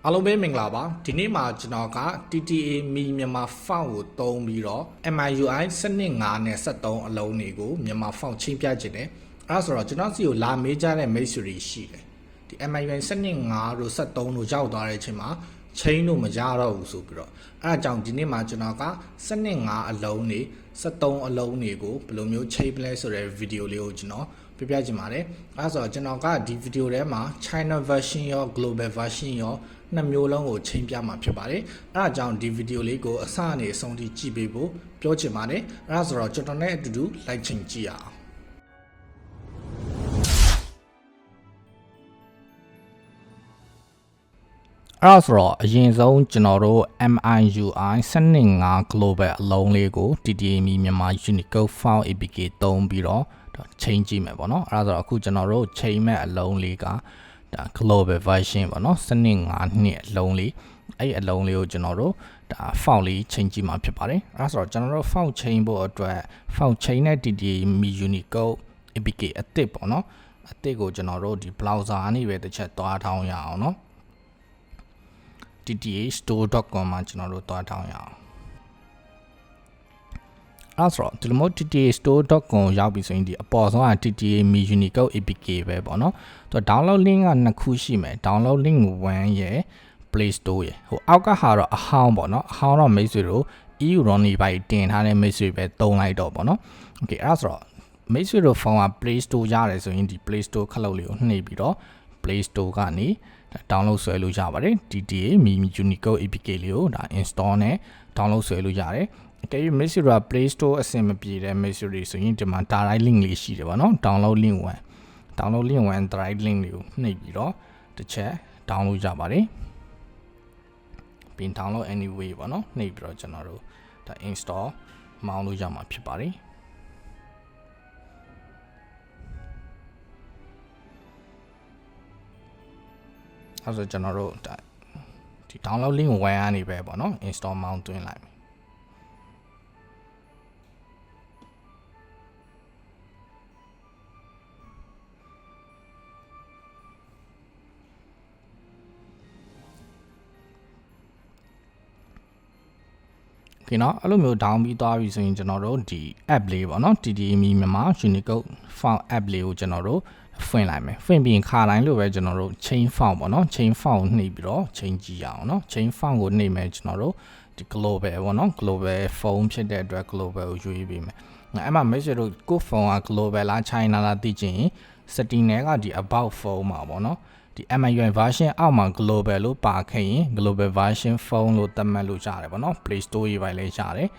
အားလုံးပဲမင်္ဂလာပါဒီနေ့မှာကျွန်တော်က TTA မြန်မာ font ကိုသုံးပြီးတော့ MIUI 12.5နဲ့73အလုံးတွေကိုမြန်မာ font ချင်းပြချင်တယ်အဲ့ဒါဆိုတော့ကျွန်တော်စီကိုလာမေးကြတဲ့မိတ်ဆွေတွေရှိတယ်ဒီ MIUI 12.5တို့73တို့ရောက်သွားတဲ့အချိန်မှာချင်းတို့မကြတော့ဘူးဆိုပြီးတော့အဲ့ဒါကြောင့်ဒီနေ့မှာကျွန်တော်က12.5အလုံးတွေ73အလုံးတွေကိုဘယ်လိုမျိုးချိန်ပလဲဆိုတဲ့ဗီဒီယိုလေးကိုကျွန်တော်ပြပြချင်ပါတယ်အဲ့ဒါဆိုတော့ကျွန်တော်ကဒီဗီဒီယိုထဲမှာ China version ရော Global version ရောနှစ်မျိုးလုံးကိုချိန်ပြမှာဖြစ်ပါတယ်အဲ့ဒါကြောင့်ဒီဗီဒီယိုလေးကိုအစအနေအဆုံးထိကြည့်ပေးဖို့ပြောချင်ပါတယ်အဲ့ဒါဆိုတော့ကျွန်တော်နဲ့အတူတူ like ချိန်ကြည့်ရအောင်အဲ့ဒါဆိုတော့အရင်ဆုံးကျွန်တော်တို့ MIUI 12.5 Global အလုံးလေးကို TTA မြန်မာ Unicode Font APK သုံးပြီးတော့ချိန်ကြည့်မယ်ပေါ့နော်အဲ့ဒါဆိုတော့အခုကျွန်တော်တို့ချိန်မဲ့အလုံးလေးကဒါ global version ပေါ့နော်12.5နှစ်အလုံးလေးအဲ့အလုံးလေးကိုကျွန်တော်တို့ဒါ font လေးချိန်ကြည့်မှာဖြစ်ပါတယ်အဲ့ဒါဆိုတော့ကျွန်တော်တို့ font ချိန်ဖို့အတွက် font ချိန်တဲ့ TTA Unicode APK အသစ်ပေါ့နော်အသစ်ကိုကျွန်တော်တို့ဒီ browser အနေပဲတစ်ချက်သွားထောင်းရအောင်နော် ttastore.com မှာကျွန်တော်တို့သွားထောင်းရအောင်အဲ့ဆိုတော့ဒီလိုမျိုး ttastore.com ရောက်ပြီဆိုရင်ဒီအပေါ်ဆုံးက TTA Unicode APK ပဲပေါ့နော်သူ download link ကနှစ်ခုရှိမယ် download link 1ရယ် Playstore ရယ်ဟိုအောက်ကဟာတော့အဟောင်းပေါ့နော်အဟောင်းတော့မိတ်ဆွေတို့ EU ရောနေပါတင်ထားတဲ့မိတ်ဆွေပဲတုံးလိုက်တော့ပေါ့နော် okay အဲ့ဆိုတော့မိတ်ဆွေတို့ဖုန်းက Playstore ရတယ်ဆိုရင်ဒီ Playstore ခလုတ်လေးကိုနှိပ်ပြီးတော့ Playstore ကနေ download ဆွဲလို့ရပါတယ် TTA Unicode APK လေးကိုဒါ install နဲ့ download ဆွဲလို့ရတယ်ကဲမိတ်ဆွေတို့က Play Store အဆင်မပြေတဲ့မိတ်ဆွေတွေဆိုရင်ဒီမှာ direct link လေးရှိတယ်ပေါ့နော် download link 1 direct link လေးကိုနှိပ်ပြီးတော့တစ်ချက် download ရပါတယ်ပြီး download anyway ပေါ့နော်နှိပ်ပြီးတော့ကျွန်တော်တို့ဒါ install မောင်းလို့ရမှာဖြစ်ပါတယ်အဲ့ဆိုကျွန်တော်တို့ဒီ download link 1ကနေပဲပေါ့နော် install မောင်းသွင်းလိုက်โอเคเนาะအဲ့လိုမျိုး down ပြီးသွားပြီဆိုရင်ကျွန်တော်တို့ဒီ app လေးပေါ့เนาะ TTA မြန်မာ Unicode Font app လေးကိုကျွန်တော်တို့ဖွင့်လိုက်မယ်ဖွင့်ပြီးရင်ခါတိုင်းလိုပဲကျွန်တော်တို့ chain font ပေါ့เนาะ chain font ကိုနှိပ်ပြီးတော့ chain ကြည့်ရအောင်เนาะ chain font ကိုနှိပ်မယ်ကျွန်တော်တို့ဒီ global ပေါ့เนาะ global phone ဖြစ်တဲ့အတွက် global ကိုရွေးပေးမယ်အဲ့မှာမိတ်ဆွေတို့ကို phone က global လား China လားသိချင်ရင် setting တွေကဒီ about phone မှာပေါ့เนาะဒီ MIUI version အောက်မှာ global လို့ပါခဲ့ရင် global version phone လို့သတ်မှတ်လို့ရတယ်ပေါ့နော် Play Store ရေးပါလေရတယ်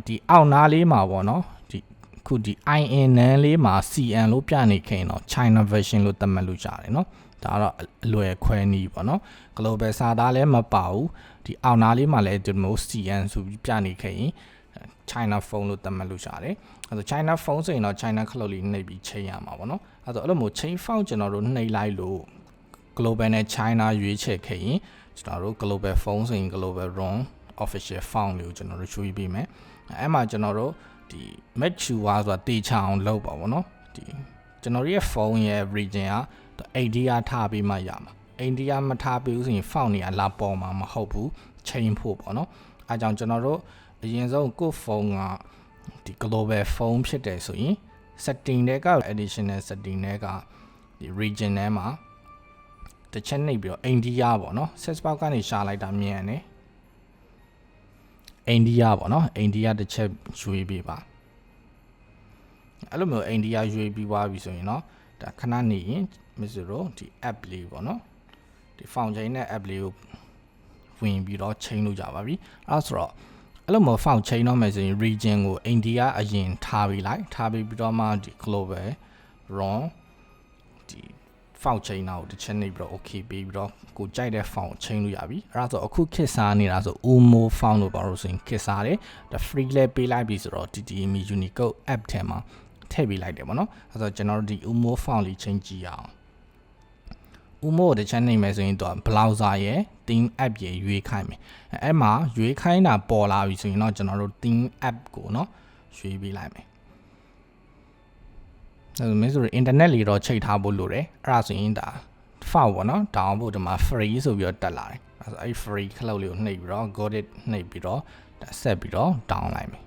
ဒီအောက်နားလေးမှာပေါ့နော်ဒီခုဒီ IN နန်းလေးမှာ CN လို့ပြနေခဲ့ရင်တော့ China version လို့သတ်မှတ်လို့ရတယ်နော်ဒါကတော့အလွယ်ခွဲနည်းပေါ့နော် global စာသားလည်းမပါဘူးဒီအောက်နားလေးမှာလည်းဒီလို CN ဆိုပြီးပြနေခဲ့ရင် China phone လို့သတ်မှတ်လို့ရတယ်အဲ့ဒါ China phone ဆိုရင်တော့ China ခလုတ်လေးနှိပ်ပြီးချိန်ရမှာပေါ့နော်အဲ့ဒါအဲ့လိုမျိုးချိန် font ကျွန်တော်တို့နှိပ်လိုက်လို့global နဲ့ China ရွေးချယ်ခဲ့ရင်ကျွန်တော်တို့ global phone ဆိုရင် global ROM official font လေးကိုကျွန်တော်တို့ရွေးပေးမယ်အဲ့မှာကျွန်တော်တို့ဒီ mature ဆိုတာတေချအောင်လုပ်ပါဘောเนาะဒီကျွန်တော်ရဲ့ phone ရဲ့ region က India ထားပြီးမှရမှာ India မထားပြီးဆိုရင် font တွေကလာပေါ်မှာမဟုတ်ဘူးချိန်ဖို့ပေါ့เนาะအဲကြောင့်ကျွန်တော်တို့အရင်ဆုံးကိုယ့် phone ကဒီ global phone ဖြစ်တယ်ဆိုရင် setting တွေက additional setting တွေကဒီ region ထဲမှာတစ်ချက်နှိပ်ပြီးတော့အိန္ဒိယပေါ့နော် search box ကနေရှာလိုက်တာမြန်တယ်အိန္ဒိယပေါ့နော်အိန္ဒိယတစ်ချက်ရွေးပေးပါအဲ့လိုမျိုးအိန္ဒိယရွေးပြီးသွားပြီဆိုရင်เนาะဒါခဏနေရင်မစလို့ဒီ app လေးပေါ့နော်ဒီ font chain နဲ့ app လေးကိုဝင်ပြီးတော့ချိန်လို့ကြပါပြီအဲ့ဆိုတော့အဲ့လိုမျိုး font chain တော့မယ်ဆိုရင် region ကိုအိန္ဒိယအရင်ထားပြီးလိုက်ထားပြီးတော့မှဒီ global ROM ဒီ font chain ကိုတစ်ချက်နှိပ်ပြီးတော့ okay ပေးပြီးတော့ကိုကြိုက်တဲ့ font ကိုချိန်လို့ရပြီအဲ့ဒါဆိုအခုခစ်စားနေတာဆို Umo font လို့ပါလို့ဆိုရင်ခစ်စားတယ်ဒါ free လဲပေးလိုက်ပြီဆိုတော့ TTA Unicode app ထဲမှာထည့်ပေးလိုက်တယ်ပေါ့နော်အဲ့ဆိုကျွန်တော်တို့ဒီ Umo font လေးချိန်ကြည့်ရအောင် Umo ကိုတစ်ချက်နှိပ်မယ်ဆိုရင်တော့ browser ရဲ့ theme app ရဲ့ရွေးခိုင်းမယ်အဲ့မှာရွေးခိုင်းတာပေါ်လာပြီဆိုရင်တော့ကျွန်တော်တို့ theme app ကိုเนาะရွေးပေးလိုက်မယ်အဲ့ဒါမျိုးဆိုရင် internet လေးတော့ချိန်ထားဖို့လိုတယ်အဲ့ဒါဆိုရင်ဒါ file ပေါ့နော် down ဖို့ဒီမှာ free ဆိုပြီးတော့တက်လာတယ် အဲ့ free ခလုတ်လေးကိုနှိပ်ပြီးတော့ got it နှိပ်ပြီးတော့ဆက်ပြီးတော့ down လိုက်မယ်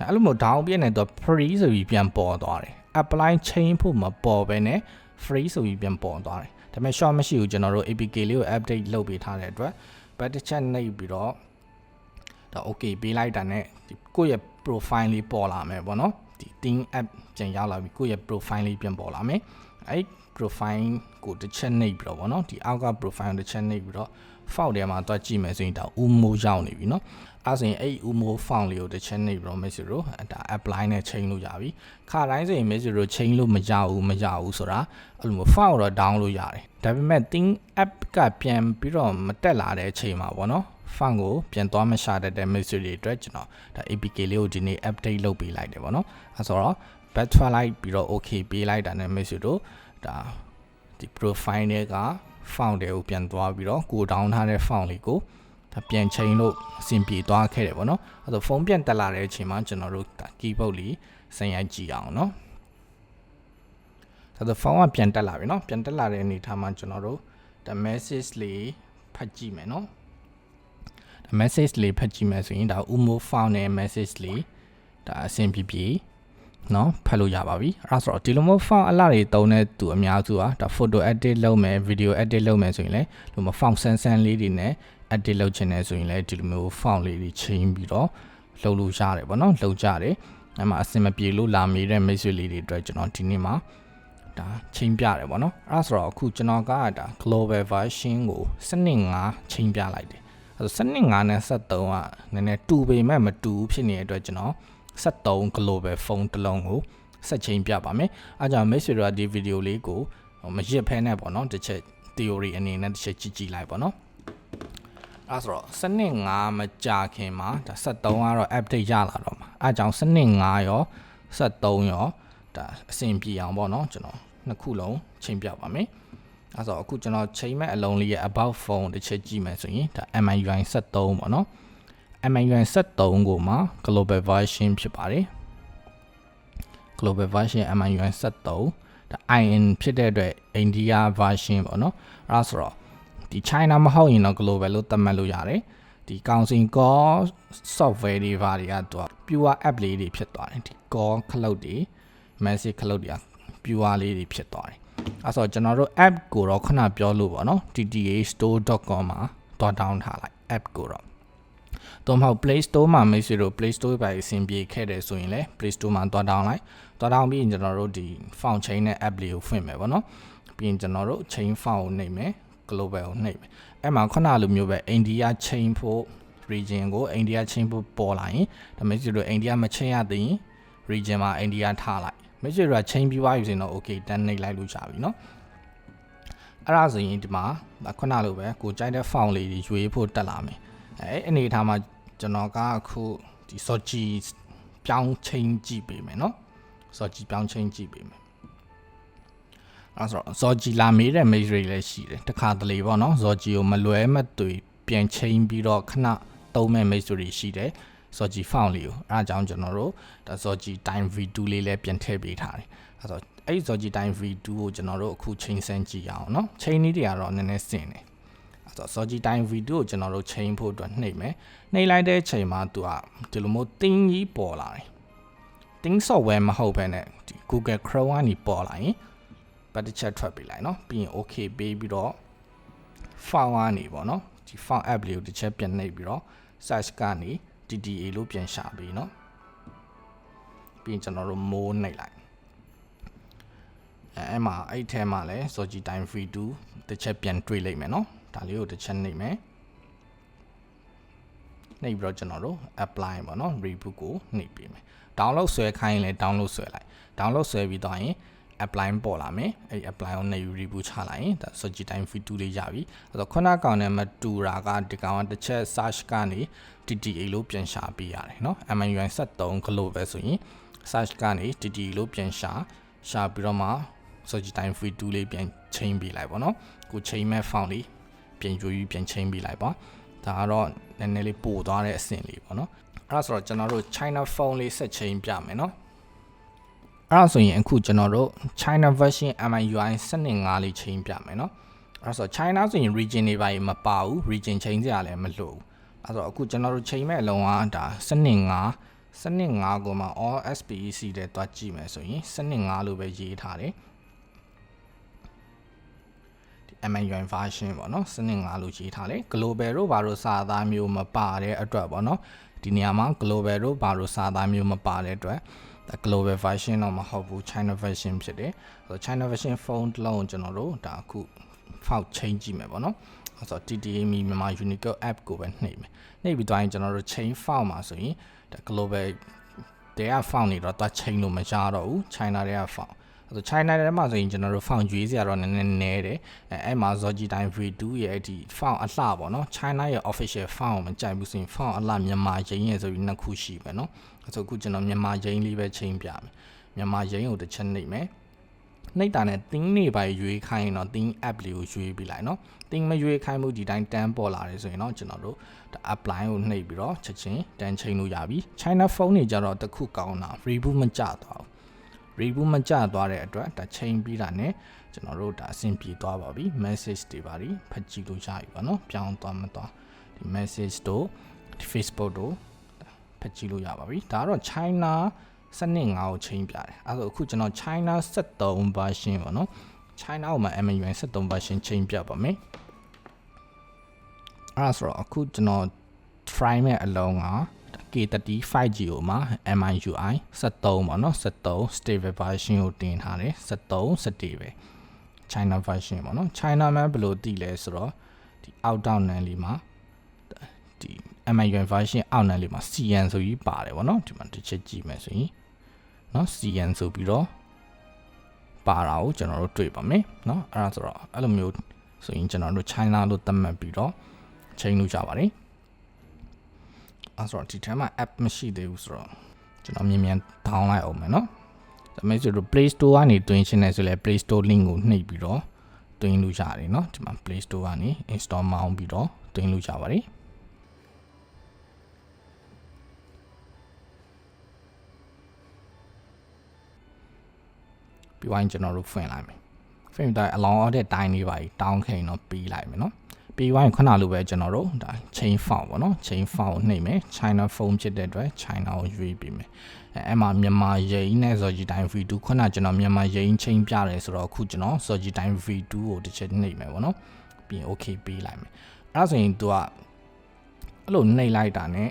အဲ့လိုမျိုး down ပြည့်နေတော့ free ဆိုပြီးပြန်ပေါ်သွားတယ် apply chain ဖို့မပေါ်ပဲနဲ့ free ဆိုပြီးပြန်ပေါ်သွားတယ်ဒါပေမဲ့ short မရှိဘူးကျွန်တော်တို့ APK လေးကို update လုပ်ပေးထားတဲ့အတွက် but တစ်ချက်နှိပ်ပြီးတော့ဒါ okay ပေးလိုက်တာနဲ့ကိုယ့်ရဲ့ profile လေးပေါ်လာမယ်ပေါ့နော်ဒီ team app ပြန်ရောက်လာပြီကိုယ့်ရဲ့ profile လေးပြန်ပေါ်လာမယ်အဲ့ profile ကိုတစ်ချက်နှိပ်ပြီးတော့ပေါ့နော်ဒီအောက်က profile တစ်ချက်နှိပ်ပြီးတော့ font ထဲမှာတွက်ကြည့်မယ်ဆိုရင်ဒါ umo ရောက်နေပြီเนาะအဲ့ဆိုရင်အဲ့ umo font လေးကိုတစ်ချက်နှိပ်ပြီးတော့ message တို့ဒါ apply နဲ့ change လို့ရပြီခါတိုင်းဆိုရင် message တို့ change လို့မရဘူးဆိုတာအဲ့လိုမျိုး font တော့ down လို့ရတယ်ဒါပေမဲ့ thing app ကပြန်ပြီးတော့မတက်လာတဲ့အချိန်မှာပေါ့နော် font ကိုပြန်သွားမရှာတတ်တဲ့ message တွေအတွက်ကျွန်တော်ဒါ APK လေးကိုဒီနေ့ update လုပ်ပေးလိုက်တယ်ပေါ့နော်အဲ့ဆိုတော့ back ထွက်လိုက်ပြီးတော့ okay ပေးလိုက်တာနဲ့ message တို့ဒါဒီ profile တွေက font တွေကိုပြန်သွားပြီးတော့ကို down ထားတဲ့ font လေးကိုဒါပြန်ချိန်လို့အဆင်ပြေသွားခဲ့တယ်ပေါ့နော်အဲ့တော့ဖုန်းပြန်တက်လာတဲ့အချိန်မှာကျွန်တော်တို့ keyboard လေးဆင်ရိုက်ကြည့်အောင်နော်အဲ့တော့ဖုန်းကပြန်တက်လာပြီနော်ပြန်တက်လာတဲ့အနေထားမှာကျွန်တော်တို့ဒါ message လေးဖတ်ကြည့်မယ်နော်ဒါ message လေးဖတ်ကြည့်မယ်ဆိုရင်ဒါ umo font နဲ့ message လေးဒါအဆင်ပြေနော်ဖတ်လို့ရပါပြီအဲ့ဒါဆိုတော့ဒီလိုမျိုး font အလားတွေတုံးတဲ့သူအများစုอ่ะဒါ photo edit လုပ်မယ် video edit လုပ်မယ်ဆိုရင်လည်းဒီလို font ဆန်းလေးတွေနဲ့ edit လုပ်ချင်တယ်ဆိုရင်လည်းဒီလိုမျိုး font လေးတွေချိန်ပြီးတော့လုပ်လို့ရတယ်ပေါ့နော်လုပ်ကြတယ်အဲ့မှာအဆင်မပြေလို့လာမေးတဲ့ message လေးတွေအတွက်ကျွန်တော်ဒီနေ့မှာဒါချိန်ပြတယ်ပေါ့နော်အဲ့ဒါဆိုတော့အခုကျွန်တော်ကဒါ global version ကို7.5ချိန်ပြလိုက်တယ်အဲ့ဆို7.5နဲ့73ကနည်းနည်းတူပေမဲ့မတူဖြစ်နေတဲ့အတွက်ကျွန်တော်73 global phone တစ်လုံးကိုဆက်ချိန်ပြပါမယ်အားကြောင့် make sure ဒီ video လေးကိုမရစ်ဖဲနဲ့ပေါ့နော်တစ်ချက် theory အနေနဲ့တစ်ချက်ကြည့်လိုက်ပေါ့နော်အဲ့ဆိုတော့7.5မကြာခင်မှာဒါ73ကတော့ update ရလာတော့မှာအားကြောင့်7.5ရော73ရောဒါအဆင်ပြေအောင်ပေါ့နော်ကျွန်တော်နှစ်ခုလုံးချိန်ပြပါမယ်အဲ့ဆိုအခုကျွန်တော်ချိန်မဲ့အလုံးလေးရဲ့ about phone တစ်ချက်ကြည့်မယ်ဆိုရင်ဒါ MIUI 73ပေါ့နော် MIUI 73ကိုမှာ global version ဖြစ်ပါတယ် global version MIUI 73ဒါ IN ဖြစ်တဲ့အတွက် India version ပေါ့နော်အဲ့ဒါဆိုတော့ဒီ China မဟုတ်ရင်တော့ global လို့သတ်မှတ်လို့ရတယ်ဒီကောင်စင် core software တွေဘာတွေကသူက pure app လေးတွေဖြစ်သွားတယ်ဒီ core ခလုတ်တွေ message ခလုတ်တွေက pure လေးတွေဖြစ်သွားတယ်အဲ့ဆိုတော့ကျွန်တော်တို့ app ကိုတော့ခုနပြောလို့ပေါ့နော် ttastore.com မှာတွား down ထားလိုက် app ကိုတော့တော့မဟုတ် Playstore မှာမိတ်ဆွေတို့ Playstore ပဲအဆင်ပြေခဲ့တယ်ဆိုရင်လည်း Playstore မှာတွား down လိုက်တွား down ပြီးရင်ကျွန်တော်တို့ဒီ font chain နဲ့ app လေးကိုဖွင့်မယ်ပေါ့နော်ပြီးရင်ကျွန်တော်တို့ chain font ကိုနှိပ်မယ် global ကိုနှိပ်မယ်အဲ့မှာခုနလိုမျိုးပဲ India chain ဖို့ region ကို India chain ဖို့ပေါ်လာရင်ဒါမိတ်ဆွေတို့ India မ chain ရသေးရင် region မှာ India ထားလိုက်မိတ်ဆွေတို့ chain ပြီးသွားပြီဆိုရင်တော့ okay တန်းနှိပ်လိုက်လို့ရပြီเนาะအဲ့ဒါဆိုရင်ဒီမှာခုနလိုပဲကိုကြိုက်တဲ့ font လေးတွေရွေးဖို့တက်လာမယ်အဲ့အနေထားမှာကျွန်တော်ကအခုဒီ Soji ပြောင်းချင်းကြည့်ပေးမယ်เนาะ Soji ပြောင်းချင်းကြည့်ပေးမယ်အဲ့ဆိုတော့ Soji လာမေးတဲ့ message တွေလည်းရှိတယ်တခါတလေပေါ့เนาะ Soji ကိုမလွဲမသွေပြန်ချင်းပြီးတော့ခဏသုံးမဲ့ message တွေရှိတယ် Soji font လေးကိုအဲ့ဒါကြောင့်ကျွန်တော်တို့ဒါ Soji time v2 လေးလည်းပြန်ထည့်ပေးထားတယ်အဲ့ဆိုအဲ့ Soji time v2 ကိုကျွန်တော်တို့အခုချိန်ဆန်းကြည့်အောင်เนาะချိန်နည်းတွေကတော့နည်းနည်းစင်တယ်Soji time video ကိုကျွန်တော်တို့ချိန်ဖို့အတွက်နှိပ်မယ်နှိပ်လိုက်တဲ့ချိန်မှာသူကဒီလိုမျိုးတင်းကြီးပေါ်လာတယ်တင်း software မဟုတ်ဘဲနဲ့ဒီ Google Chrome ကနေပေါ်လာရင်ပတ်တစ်ချက်ထွက်ပေးလိုက်เนาะပြီးရင် okay ပေးပြီးတော့ font ကနေပေါ့เนาะဒီ font app လေးကိုတစ်ချက်ပြန်နှိပ်ပြီးတော့ search ကနေ TTA လို့ပြန်ရှာပေးเนาะပြီးရင်ကျွန်တော်တို့ more နှိပ်လိုက်အဲ့မှာအဲ့ထဲမှာလဲ Soji time video တစ်ချက်ပြန်တွေ့လိုက်မယ်เนาะဒါလေးကိုတစ်ချက်နှိပ်မယ်နှိပ်ပြီးတော့ကျွန်တော်တို့ apply ပေါ့နော် reboot ကိုနှိပ်ပေးမယ် download ဆွဲခိုင်းရင်လည်း download ဆွဲလိုက် download ဆွဲပြီးတော့ရင် apply ပေါ်လာမယ်အဲ့ apply ကိုနှိပ် reboot ချလိုက်ရင်ဒါ Soji time v2 လေးရပြီအဲ့တော့ခုနကောင်နဲ့မတူတာကဒီကောင်ကတစ်ချက် search ကနေ TTA လို့ပြန်ရှာပေးရတယ်เนาะ MIUI 73 global ဆိုရင် search ကနေ TTA လို့ပြန်ရှာပြီးတော့မှ Soji time v2 လေးပြန်ချိန်ပေးလိုက်ပေါ့နော်ကိုချိန်မဲ့ font လေးပြန်ရွေးပြီးပြန်ချိန်ပေးလိုက်ပါဒါကတော့နည်းနည်းလေးပို့သွားတဲ့အဆင့်လေးပေါ့နော်အဲ့ဒါဆိုတော့ကျွန်တော်တို့ China phone လေးဆက်ချိန်ပြမယ်နော်အဲ့ဒါဆိုရင်အခုကျွန်တော်တို့ China version MIUI 7.5လေးချိန်ပြမယ်နော် ဆို China ဆိုရင် region တွေပါမပါဘူး region ချိန်စရာလည်းမလိုဘူးအဲ့တော့အခုကျွန်တော်တို့ချိန်မဲ့အလုံးကဒါစနစ်5ကိုမှ all SPEC တဲ့တွားကြည့်မယ်ဆိုရင်စနစ်5လို့ပဲရေးထားတယ်ဒီ Myanmar version ပေါ့နော်စနစ်5လို့ရေးထားတယ် global တို့ဘာလို့စာသားမျိုးမပါတဲ့အတွက်ပေါ့နော်ဒီနေရာမှာ global တို့ဘာလို့စာသားမျိုးမပါတဲ့အတွက်global version တော့မဟုတ်ဘူး China version ဖြစ်တယ်ဆိုတော့ China version phone တစ်လုံးကျွန်တော်တို့ဒါအခု file change ကြည့်မယ်ပေါ့နော်ဆိုတော့ TTME မြန်မာ Unicode app ကိုပဲနှိပ်မယ်နှိပ်ပြီးသွားရင်ကျွန်တော်တို့ chain file မှာဆိုရင်ဒါ global တဲ့ file နေတော့တွား chain လို့မရတော့ဘူး China တဲ့ file ဆိုတော့ China ထဲမှာဆိုရင်ကျွန်တော်တို့ file ရွေးစရာတော့နည်းနည်းနဲတယ်အဲ့မှာ Zoji Time V2 ရဲ့ဒီ file အလှပေါ့နော် China ရဲ့ official file ကိုမကြိုက်ဘူးဆိုရင် file အလှမြန်မာရင်းရဲ့ဆိုပြီးနှစ်ခုရှိပဲเนาะဆိုအခုကျွန်တော်မြန်မာရင်းလေးပဲချိန်ပြမယ်မြန်မာရင်းကိုတစ်ချက်နှိပ်မယ်နှိပ်တာနဲ့ theme တွေပါရွေးခိုင်းရင်တော့ theme app လေးကိုရွေးပြီးလိုက်เนาะ theme မရွေးခိုင်းမှုဒီတိုင်းတန်းပေါ်လာတယ်ဆိုရင်တော့ကျွန်တော်တို့ဒါ apply ကိုနှိပ်ပြီးတော့ချက်ချင်းတန်းချိန်လို့ရပြီ China phone တွေကြတော့တစ်ခုကောင်းတာ reboot မကြသွားဘူး reboot မကြသွားတဲ့အတွက်ဒါချိန်ပြီးတာနဲ့ကျွန်တော်တို့ဒါအဆင်ပြေသွားပါပြီ message တွေပါဒီဖတ်ကြည့်လို့ရပြီပေါ့เนาะပြောင်းသွားမသွားဒီ message တို့ဒီ Facebook တို့ဖတ်ကြည့်လို့ရပါပြီဒါကတော့ China စနစ်5ကိုချိန်ပြတယ်အဲဆိုအခုကျွန်တော် China 73 version ပေါ့เนาะ China ကိုမှ MIUI 73 version ချိန်ပြပါမယ်အဲဆိုတော့အခုကျွန်တော် try မဲ့အလုံးကK35G ကိုမှ MIUI 73ပေါ့နော်73 stable version ကိုတင်ထားတယ်73 stable ပဲ China version ပေါ့နော် China မှာဘယ်လိုတည်လဲဆိုတော့ဒီအောက်တောက်နန်းလေးမှာဒီ MIUI version အောက်နန်းလေးမှာ CN ဆိုပြီးပါတယ်ပေါ့နော်ဒီမှာတစ်ချက်ကြည့်မယ်ဆိုရင်နော် CN ဆိုပြီးတော့ပါတာကိုကျွန်တော်တို့တွေ့ပါမယ်နော်အဲ့ဒါဆိုတော့အဲ့လိုမျိုးဆိုရင်ကျွန်တော်တို့ China လို့သတ်မှတ်ပြီးတော့ချိန်လို့ကြပါတယ်အဲ့ဆိုတော့ဒီထဲမှာ app မရှိသေးဘူးဆိုတော့ကျွန်တော်မြန် down လိုက်အောင်မယ်နော်ဒါမဲ့ဆိုတော့ Playstore ကနေတွင်းရှင်းနေဆိုလဲ Playstore link ကိုနှိပ်ပြီးတော့တွင်းလို့ရတယ်နော်ဒီမှာ Playstore ကနေ install မောင်းပြီးတော့တွင်းလို့ရပါတယ်ပြီးရင်ကျွန်တော်တို့ဖွင့်လိုက်မယ်ဖွင့်တိုင်း along တဲ့တိုင်းလေးပါတောင်းခိန်တော့ပြီးလိုက်မယ်နော်ပြီးရင်ခုနလိုပဲကျွန်တော်တို့ဒါ chain file ပေါ့နော် chain file ကိုနှိပ်မယ် China phone ဖြစ်တဲ့အတွက် China ကိုရွေးပြီးမယ်အဲ့မှာမြန်မာရိန်းနဲ့ Zoji Time V2 ခုနကျွန်တော်မြန်မာရိန်း chain ပြတယ်ဆိုတော့အခုကျွန်တော် Zoji Time V2 ကိုတစ်ချက်နှိပ်မယ်ပေါ့နော်ပြီးရင် okay ပေးလိုက်မယ်အဲ့ဒါဆိုရင် तू ကအဲ့လိုနှိပ်လိုက်တာ ਨੇ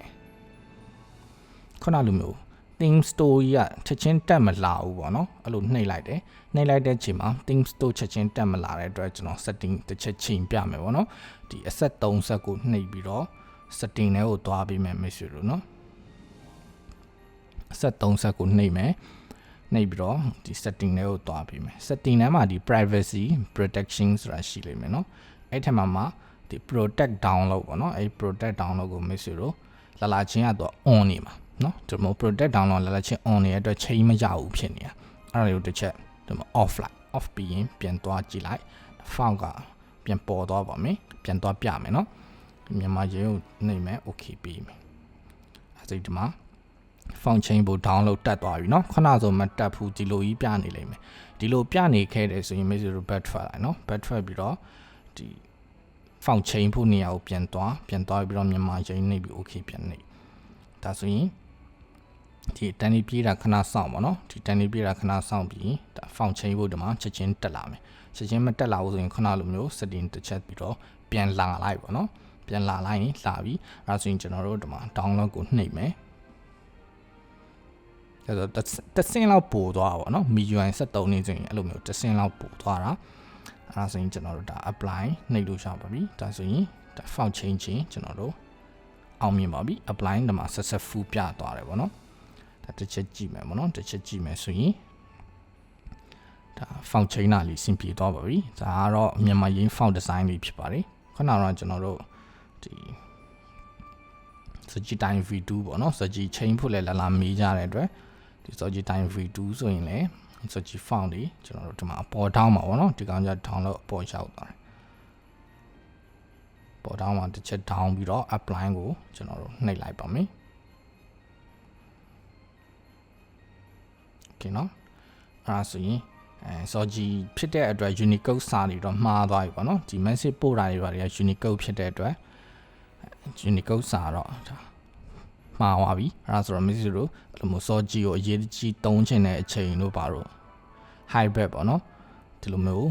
ခုနလိုမျိုး theme store ကြီးကချက်ချင်းတက်မလာဘူးပေါ့နော်အဲ့လိုနှိပ်လိုက်တယ်နှိပ်လိုက်တဲ့အချိန်မှာ theme store ချက်ချင်းတက်မလာတဲ့အတွက်ကျွန်တော် setting တစ်ချက်ချိန်ပြမယ်ပေါ့နော်ဒီအဆက်3ဆက်ကိုနှိပ်ပြီးတော့ setting တွေကိုတွားပေးမယ်မိတ်ဆွေတို့နော်အဆက်3ဆက်ကိုနှိပ်မယ်နှိပ်ပြီးတော့ဒီ setting တွေကိုတွားပေးမယ် setting ထဲမှာဒီ privacy protection ဆိုတာရှိလိမ့်မယ်နော်အဲ့ထက်မှာဒီ protect download ပေါ့နော်အဲ့ protect download ကိုမိတ်ဆွေတို့လာချင်းကတော့ on နေမှာနော်ဒီမှာ protect download လာချင်း on နေတဲ့အတွက်ချိန်မရဘူးဖြစ်နေတာအဲ့ဒါကိုတစ်ချက်ဒီမှာ off လိုက် off ပြီးရင်ပြန်သွားကြည့်လိုက် file ကပြန်ပေါ်သွားပါမယ်ပြန်သွားပြမယ်နော်မြန်မာရေကိုနှိပ်မယ် okay ပြီးမယ်အဲ့ဒီမှာ file chain ကို download တက်သွားပြီနော်ခဏဆိုမတက်ဘူးဒီလိုကြီးပြနေလိမ့်မယ်ဒီလိုပြနေခဲ့တယ်ဆိုရင်မိတ်ဆွေတို့ back ထွက်လိုက်နော် back ထွက်ပြီးတော့ဒီ file chain ဖို့နေရာကိုပြန်သွားပြီးတော့မြန်မာရေနှိပ်ပြီး okay ပြန်နှိပ်ဒါဆိုရင်ဒီတန်နေပြေးတာခဏစောင့်ပါနော်ဒီတန်နေပြေးတာခဏစောင့်ပြီးဒါ file chain ဖို့ဒီမှာချက်ချင်းတက်လာမယ်ချက်ချင်းမတက်လာဘူးဆိုရင်ခဏလိုမျိုး setting တစ်ချက်ပြီးတော့ပြန်လာလိုက်ပါနော်ပြန်လာလိုက်ရင်လာပြီအဲဒါဆိုရင်ကျွန်တော်တို့ဒီမှာ download ကိုနှိပ်မယ်အဲဆိုတစ်ဆင့်လောက်ပို့သွားပါနော် Miui 73နေဆိုရင်အဲ့လိုမျိုးတစ်ဆင့်လောက်ပို့သွားတာအဲဒါဆိုရင်ကျွန်တော်တို့ဒါ apply နှိပ်လို့ရပါပြီဒါဆိုရင်ဒါ file chain ချင်းကျွန်တော်တို့အောင်မြင်ပါပြီ apply ဒီမှာ successful ပြသွားတယ်ပေါ့နော်ဒါတစ်ချက်ကြည့်မယ်ပေါ့နော်တစ်ချက်ကြည့်မယ်ဆိုရင်ဒါ font chain နာလေး simple သွားပါပြီဒါကတော့မြန်မာရင်း font design လေးဖြစ်ပါတယ်ခုနကတော့ကျွန်တော်တို့ဒီ Zoji Time V2 ပေါ့နော် Zoji chain ဖို့လည်းလာမေးကြတဲ့အတွက်ဒီ Zoji Time V2 ဆိုရင်လည်း Zoji font တွေကျွန်တော်တို့ဒီမှာအပေါ်ထောင်းမှာပေါ့နော်ဒီကောင်ကျ download အပေါ်ရောက်သွားတယ်ပေါ်ထောင်းမှာတစ်ချက် down ပြီးတော့ apply ကိုကျွန်တော်တို့နှိပ်လိုက်ပါမယ်โอเคเนาะအဲ့ဒါဆိုရင် စောကြီးဖြစ်တဲ့အတွက် Unicode စာတွေတော့မှားသွားပြီပေါ့နော်ဒီ message ပို့တာတွေပါတွေက Unicode ဖြစ်တဲ့အတွက် Unicode စာတော့မှားသွားပြီအဲ့ဒါဆိုတော့ message တို့အဲ့လိုမျိုးစောကြီးကိုအရေးကြီးသုံးချင်တဲ့အချိန်တို့ပါတော့ hybrid ပေါ့နော်ဒီလိုမျိုး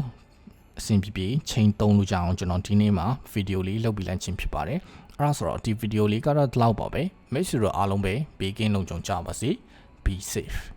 အဆင်ပြေချိန်သုံးလို့ကြအောင်ကျွန်တော်ဒီနေ့မှာဗီဒီယိုလေးလုပ်ပြီးလိုက်ခြင်းဖြစ်ပါတယ်အဲ့ဒါဆိုတော့ဒီဗီဒီယိုလေးကတော့ဒီလောက်ပါပဲမိတ်ဆွေတို့အားလုံးပဲဘေးကင်းလုံခြုံကြပါစေ be safe